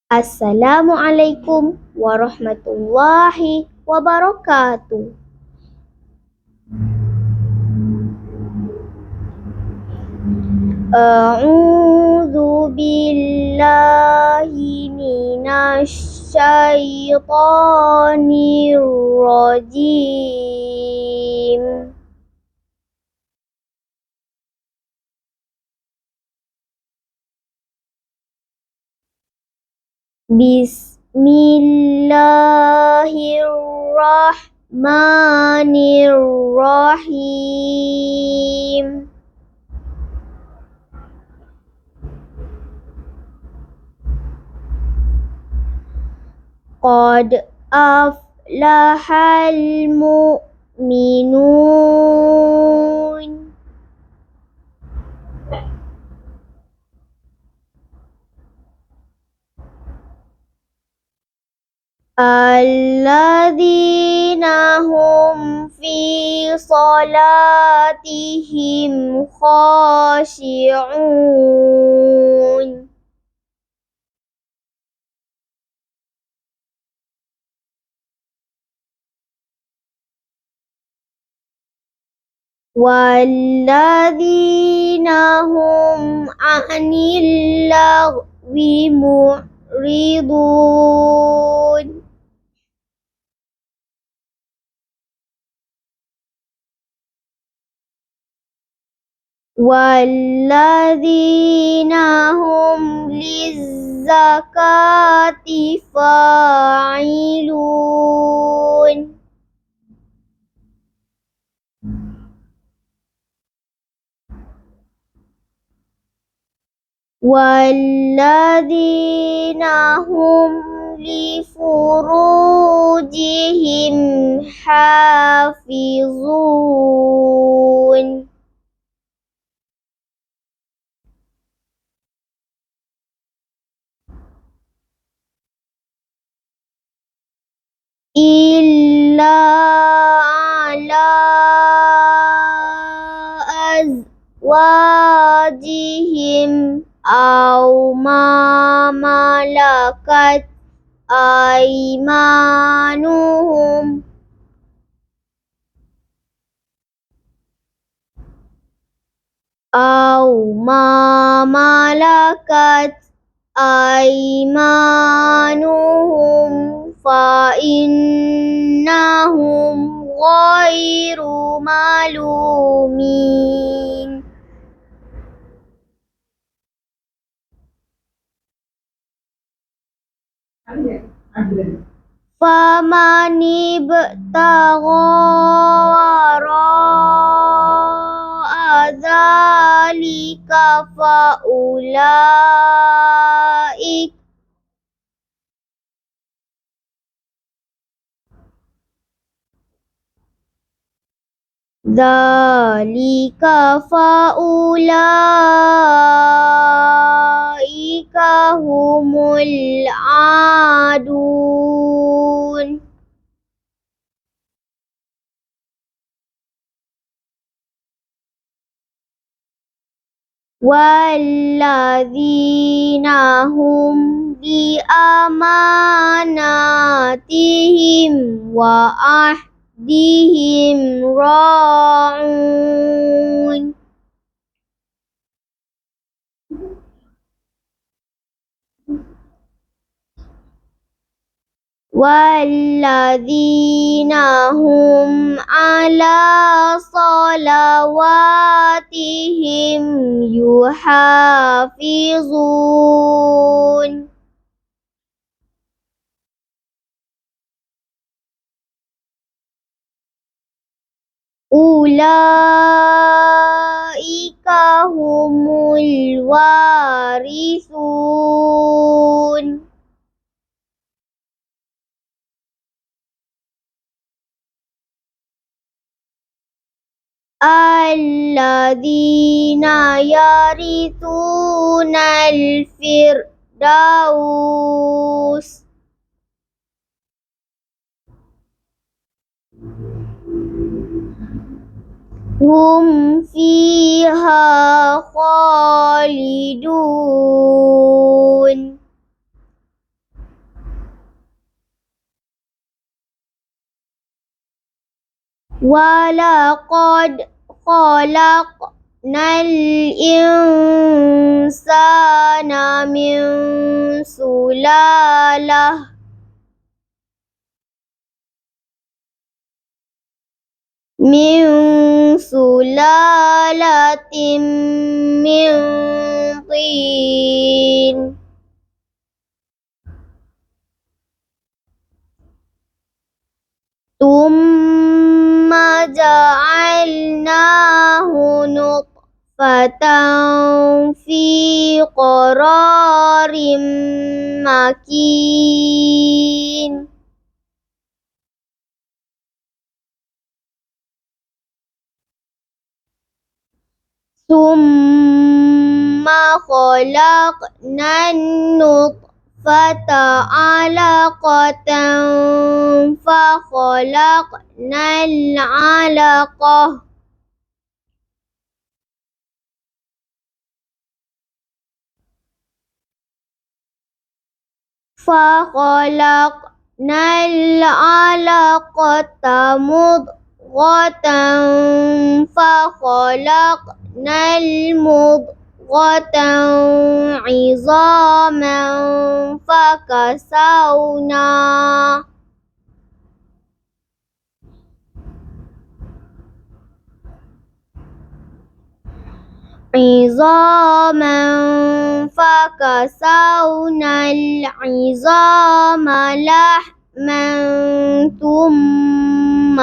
Assalamualaikum warahmatullahi wabarakatuh. A'udzu billahi minasy syaithanir rajim. Bismillahirrahmanirrahim. Qad aflahal mu'minun. Alladzina hum fi salatihim khashi'un. Walladzina hum 'anil lagwi mu'ridun. Walladzina hum lizzakati fa'ilun. Walladzina hum li furujihim hafizun. Illa ala azwajihim aw ma malakat aymanuhum aw ma malakat aymanuhum fa innahum ghairu malumin. Faman ibtagha wara'a dzalika faulaik humul adun. Walladzina hum bi amanatihim wa ahdihim ra'un. Walladzina hum ala salawatihim yuhafizun. Ulaika humul warithun. Alladzina yarithunal firdaus. Hum fiha khalidun. ولقد خلقنا الإنسان من سلالة من طين ثم جعلناه نطفة في قرار مكين ثم خلقنا النطفة علقة فخلقنا العلقة مضغة فخلقنا المضغة عظاما فكسونا العظام لحما ثم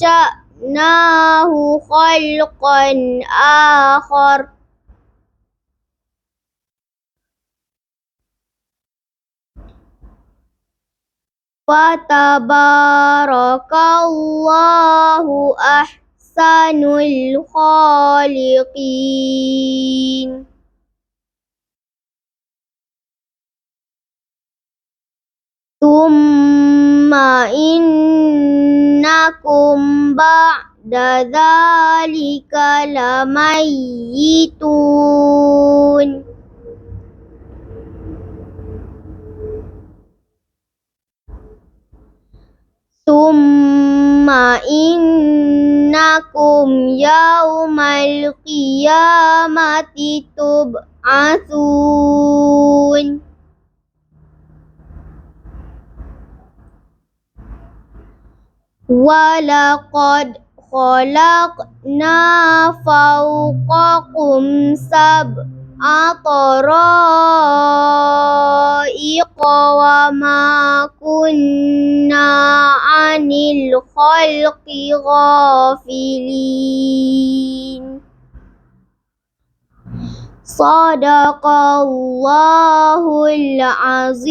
أنشأناه خلقا آخر فتبارك الله أحسن الخالقين ثم إنكم بعد ذلك لميتون ثم إنكم يوم القيامة تبعثون ولقد خلقنا فوقكم سبع طرائق وما كنا عن الخلق غافلين صدق الله العظيم.